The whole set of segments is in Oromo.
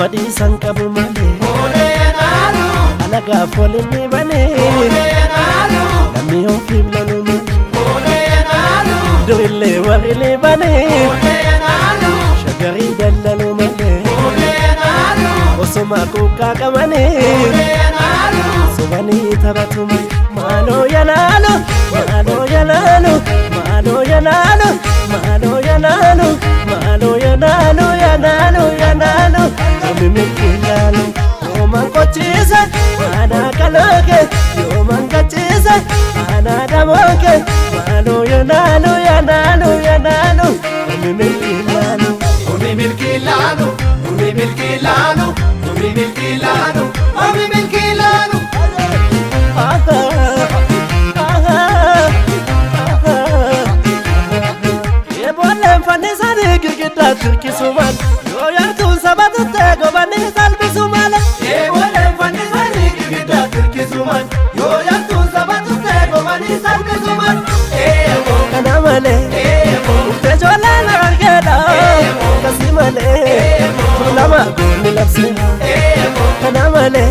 Amadi sankabu male Olenalu alaga folini bane Olenalu Nami hofim lalu male Olenalu Durile warile bane Olenalu Shagari dalalu male Olenalu Osoma kuka kamane Olenalu Sobani tabatu Malo yanalu Malo yanalu Malo yanalu Malo yanalu Malo yanalu Yanalu yanalu Mimikilalo Yoman kochisa Ana kaloke Yoman kochisa Ana damoke Malo yanalu Yanalu yanalu Mimikilalo Umimilkilanu Umimilkilanu Umimilkilanu Umimilkilanu Turki suman yo yartun sabatu tego bani salbi suman Wolem fani sani gida Turki suman yo yartun sabatu tego bani salbi suman kanamale te jola la geda kasimale tulama goni lapse kanamale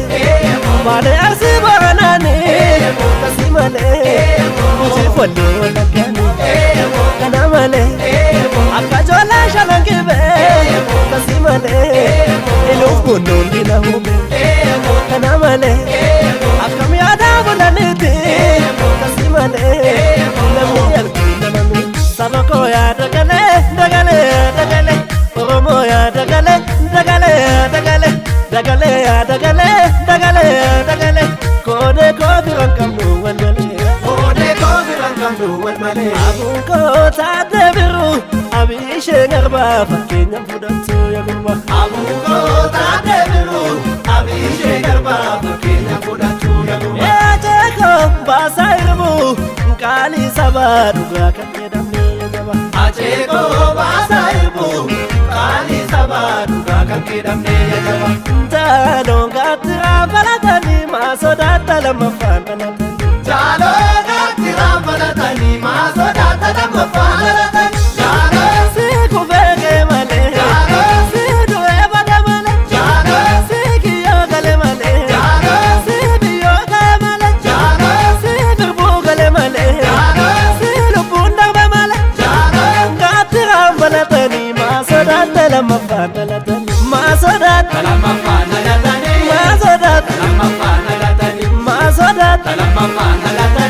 bade arsi banani kasimale uji follo lakani kanamale akajola shalangibe kasimale elofu nondi na hube kanamale akamyada bulaniti kasimale namiyal kinamami sabako ya dagale dagale dagale oromo ya dagale dagale dagale dagale ya dagale dagale dagale kode kobiran kamnu walmale Kode kobiran kamnu walmale abunko tadebiru abishe ngarba fakenya fudatu yagumba Abuko tadebiru abishe garba fakenya fudatu yagumba ejeko basairumu kali sabadu gakanyedamne yagaba Acheko basaibu kali sabadu kakidamne yajaba talongatira balatani masodata lamafandalata Jalo gatira balatani masodata lamafandalata Jalo siku vege male Jalo sidu ebade male Jalo siki yogale male Jalo sibi yogale male Jalo sibi bugale male Jalo silu bundaba male Jalo gatira balatani masodata lamafandalata masodata lamafandalata masodata lamafandalata masodata lamafandalata